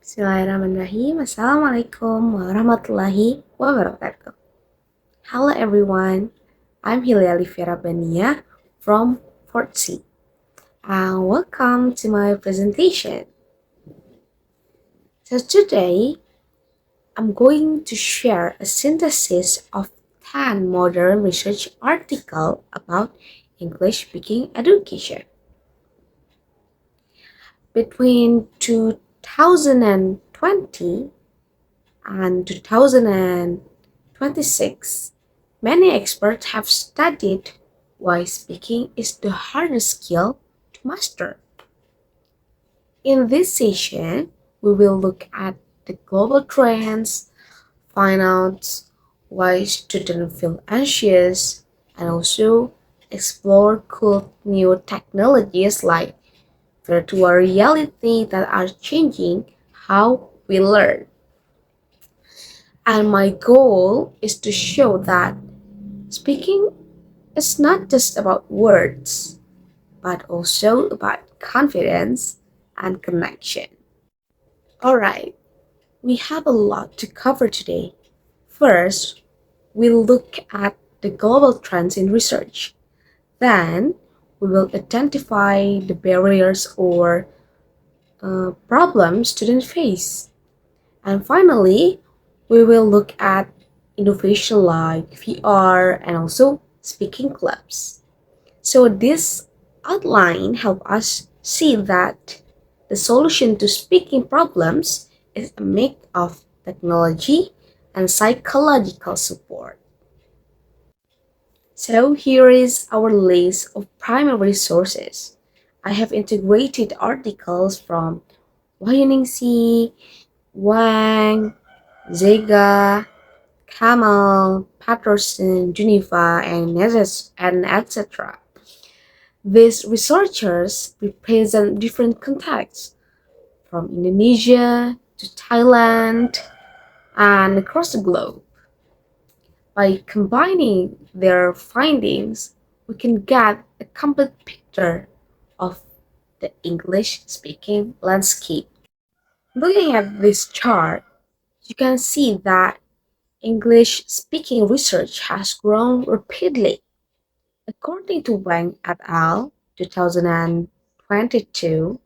Bismillahirrahmanirrahim. Assalamualaikum warahmatullahi wabarakatuh. Hello everyone. I'm Alifya from 4C. And welcome to my presentation. So today, I'm going to share a synthesis of 10 modern research articles about English speaking education. Between 2020 and 2026, many experts have studied why speaking is the hardest skill to master. In this session, we will look at the global trends, find out why students feel anxious, and also explore cool new technologies like virtual reality that are changing how we learn. And my goal is to show that speaking is not just about words, but also about confidence and connection. Alright, we have a lot to cover today. First, we'll look at the global trends in research. Then, we will identify the barriers or problems students face. And finally, we will look at innovation like VR and also speaking clubs. So this outline help us see that the solution to speaking problems is a mix of technology and psychological support. So here is our list of primary sources. I have integrated articles from Wang, Wang, Zega, Kamal, Patterson, Geneva, and etc. These researchers represent different contexts, from Indonesia to Thailand and across the globe. By combining their findings, we can get a complete picture of the English speaking landscape. Looking at this chart, you can see that English speaking research has grown rapidly. According to Wang et al. 2022,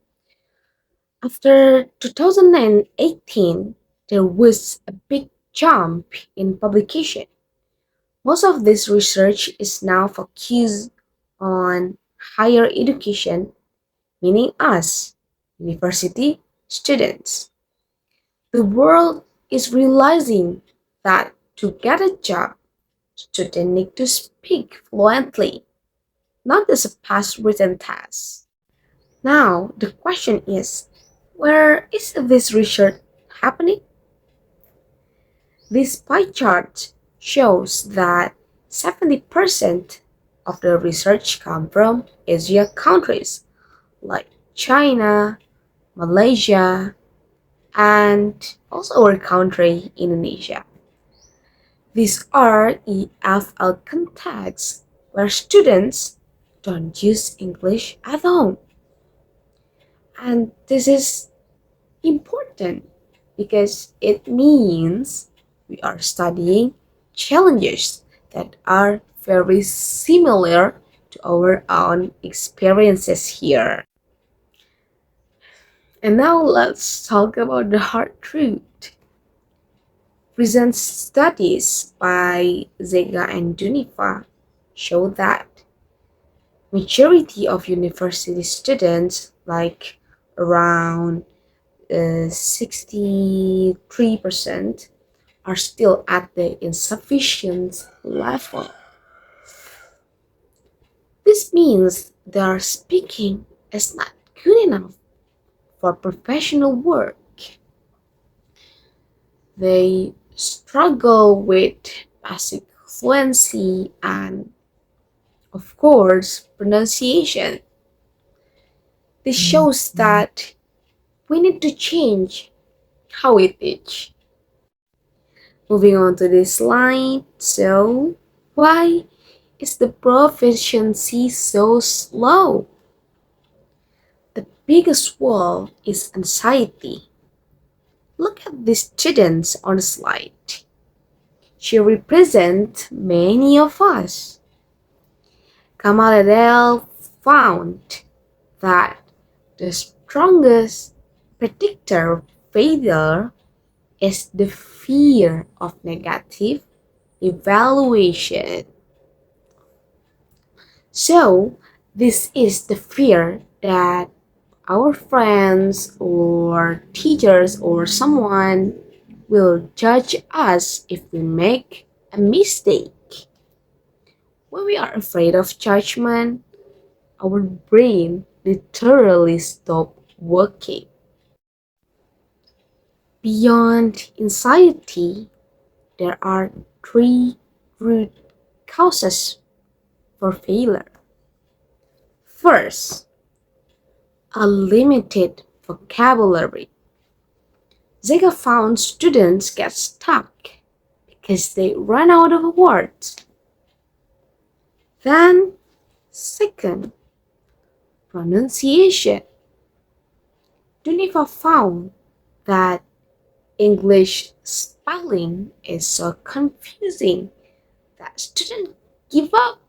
after 2018, there was a big jump in publication. Most of this research is now focused on higher education, meaning us, university students. The world is realizing that to get a job, students need to speak fluently, not just a pass written test. Now, the question is, where is this research happening? This pie chart shows that 70% of the research come from Asia countries like China, Malaysia, and also our country, Indonesia. These are EFL contexts where students don't use English at home. And this is important because it means we are studying challenges that are very similar to our own experiences here. And now let's talk about the hard truth. Recent studies by Zega and Geneva show that majority of university students, like around 63%, are still at the insufficient level. This means their speaking is not good enough for professional work. They struggle with basic fluency and, of course, pronunciation. This shows that we need to change how we teach. Moving on to this slide. So, why is the proficiency so slow? The biggest wall is anxiety. Look at the students on the slide. She represents many of us. Kamal found that the strongest predictor of failure is the fear of negative evaluation. So, this is the fear that our friends or teachers or someone will judge us if we make a mistake. When we are afraid of judgment, our brain literally stops working. Beyond anxiety, there are three root causes for failure. First, a limited vocabulary. Zega found students get stuck because they run out of words. Then, second, pronunciation. Geneva found that English spelling is so confusing that students give up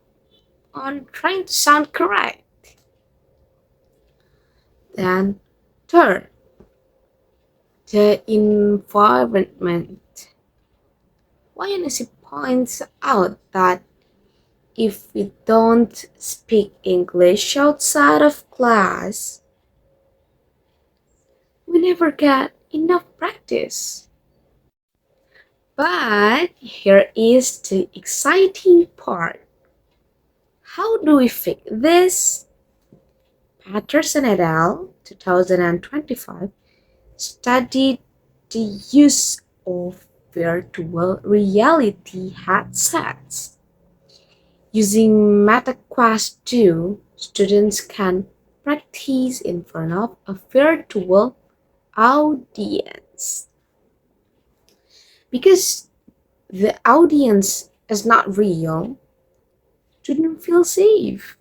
on trying to sound correct. Then, third, the environment. Wayanesi points out that if we don't speak English outside of class, we never get enough practice. But here is the exciting part. How do we fix this? Patterson et al. 2025 studied the use of virtual reality headsets. Using MetaQuest 2, students can practice in front of a virtual audience. Because the audience is not real, students feel safe.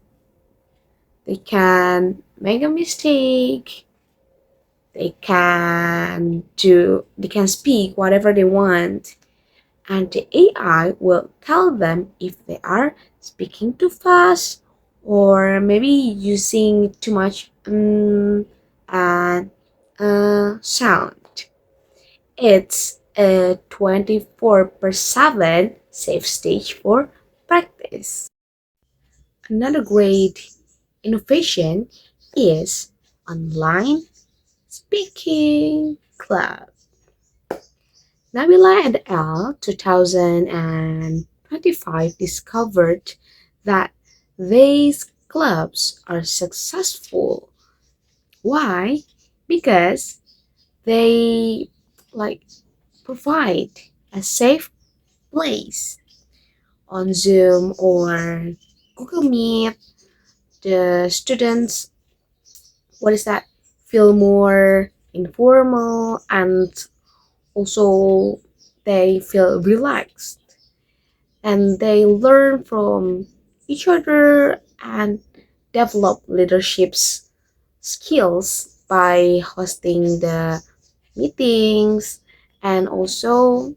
They can make a mistake. They can speak whatever they want, and the AI will tell them if they are speaking too fast or maybe using too much and sound. It's a 24/7 safe stage for practice. Another great innovation is online speaking club. Nabila et al. 2025 discovered that these clubs are successful. Why? Because they like provide a safe place on Zoom or Google Meet. The students, what is that? Feel more informal and also they feel relaxed and they learn from each other and develop leadership skills by hosting the meetings and also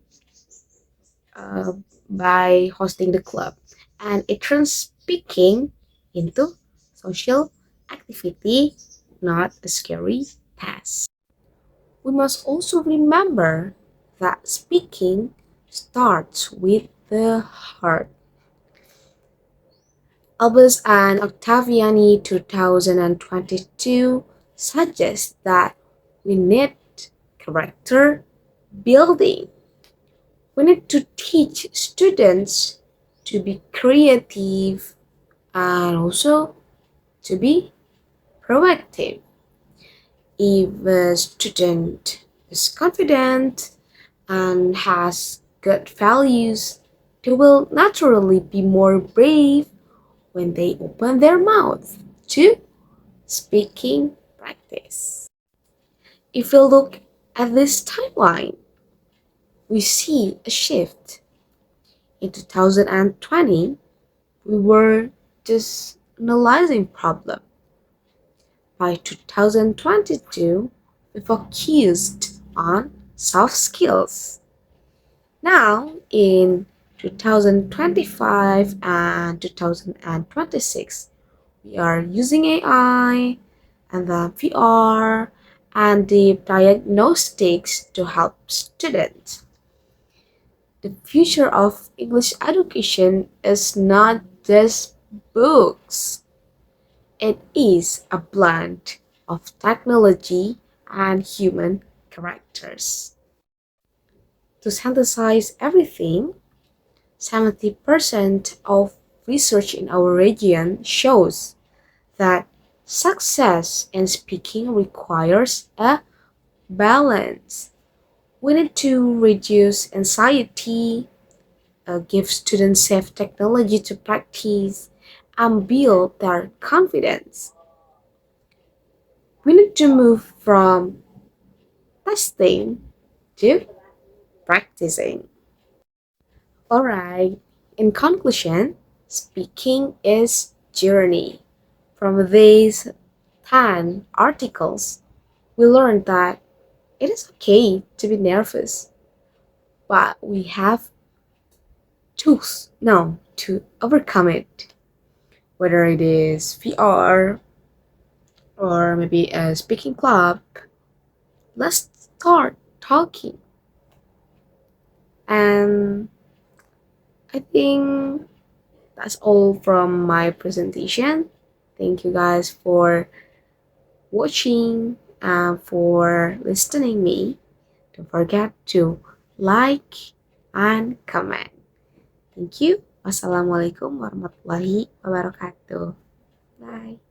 uh, by hosting the club, and it turns speaking into social activity, not a scary task. We must also remember that speaking starts with the heart. Albus and Octaviani 2022 suggest that we need character building. We need to teach students to be creative and also to be proactive. If a student is confident and has good values, they will naturally be more brave when they open their mouth to speaking practice. If we look at this timeline, we see a shift. In 2020, we were just analyzing problem. By 2022, we focused on soft skills. Now, in 2025 and 2026, we are using AI and the VR and the diagnostics to help students. The future of English education is not just books, it is a blend of technology and human characters. To synthesize everything, 70% of research in our region shows that success in speaking requires a balance. We need to reduce anxiety, give students safe technology to practice, and build their confidence. We need to move from testing to practicing. Alright, in conclusion, speaking is journey. From these 10 articles, we learned that it is okay to be nervous, but we have tools now to overcome it. Whether it is VR or maybe a speaking club, let's start talking. And I think that's all from my presentation. Thank you guys for watching and for listening me. Don't forget to like and comment. Thank you. Wassalamualaikum warahmatullahi wabarakatuh. Bye.